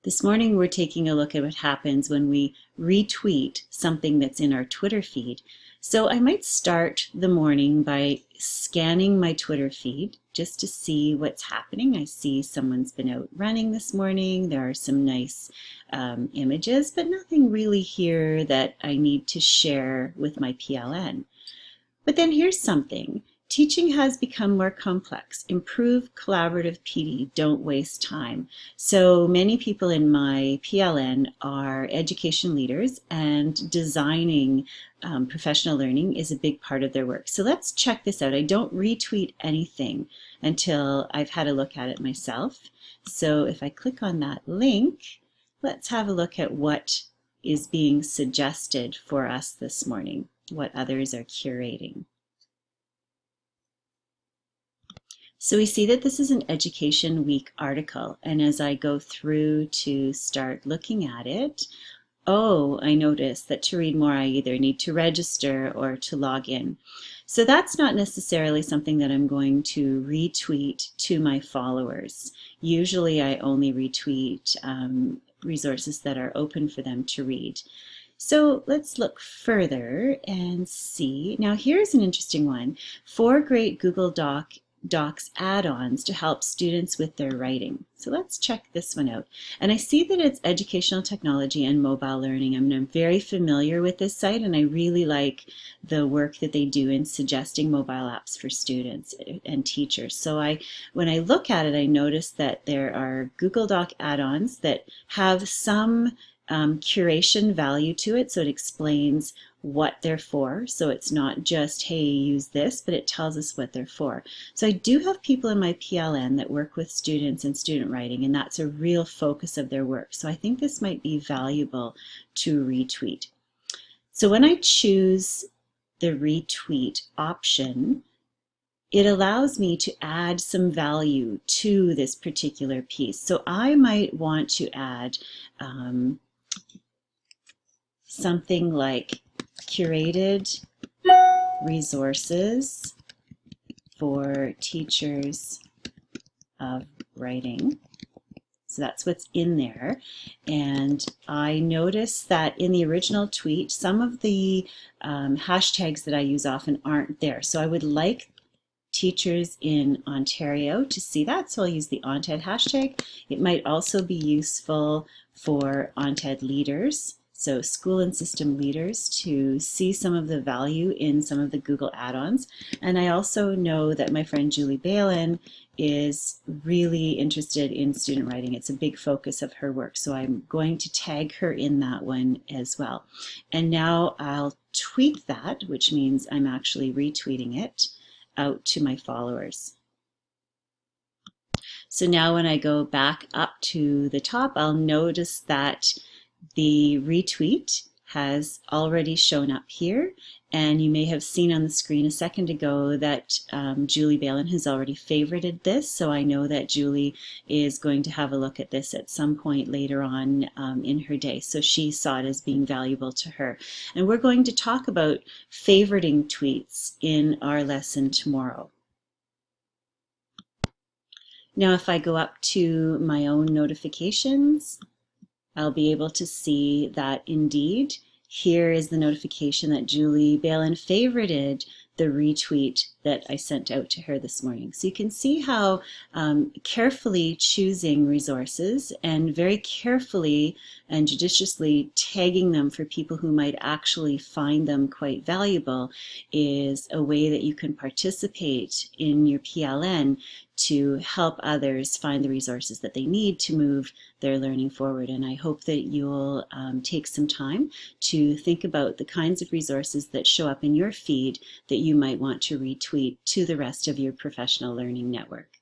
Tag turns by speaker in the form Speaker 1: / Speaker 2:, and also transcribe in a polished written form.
Speaker 1: This morning we're taking a look at what happens when we retweet something that's in our Twitter feed. So I might start the morning by scanning my Twitter feed just to see what's happening. I see someone's been out running this morning. There are some nice images, but nothing really here that I need to share with my PLN. But then here's something. Teaching has become more complex. Improve collaborative PD. Don't waste time. So many people in my PLN are education leaders, and designing professional learning is a big part of their work. So let's check this out. I don't retweet anything until I've had a look at it myself. So if I click on that link, let's have a look at what is being suggested for us this morning, what others are curating. So we see that this is an Education Week article, and as I go through to start looking at it, I notice that to read more I either need to register or to log in. So that's not necessarily something that I'm going to retweet to my followers. Usually I only retweet resources that are open for them to read. So let's look further and see. Now here's an interesting one. 4 great Google Docs add-ons to help students with their writing. So let's check this one out. And I see that it's educational technology and mobile learning. I'm very familiar with this site, and I really like the work that they do in suggesting mobile apps for students and teachers. So when I look at it, I notice that there are Google Doc add-ons that have some curation value to it, so it explains what they're for. So it's not just, hey, use this, but it tells us what they're for. So I do have people in my PLN that work with students and student writing, and that's a real focus of their work. So I think this might be valuable to retweet. So when I choose the retweet option, it allows me to add some value to this particular piece. So I might want to add something like curated resources for teachers of writing. So that's what's in there. And I noticed that in the original tweet, some of the hashtags that I use often aren't there. So I would like teachers in Ontario to see that, so I'll use the ONTED hashtag. It might also be useful for ONTED leaders, so school and system leaders, to see some of the value in some of the Google add-ons. And I also know that my friend Julie Balin is really interested in student writing. It's a big focus of her work, so I'm going to tag her in that one as well. And now I'll tweak that, which means I'm actually retweeting it out to my followers. So now when I go back up to the top, I'll notice that the retweet has already shown up here, and you may have seen on the screen a second ago that Julie Balin has already favorited this, so I know that Julie is going to have a look at this at some point later on in her day, so she saw it as being valuable to her. And we're going to talk about favoriting tweets in our lesson tomorrow. Now if I go up to my own notifications, I'll be able to see that indeed here is the notification that Julie Balin favorited the retweet that I sent out to her this morning. So you can see how carefully choosing resources and very carefully and judiciously tagging them for people who might actually find them quite valuable is a way that you can participate in your PLN to help others find the resources that they need to move their learning forward. And I hope that you'll take some time to think about the kinds of resources that show up in your feed that you might want to retweet to the rest of your professional learning network.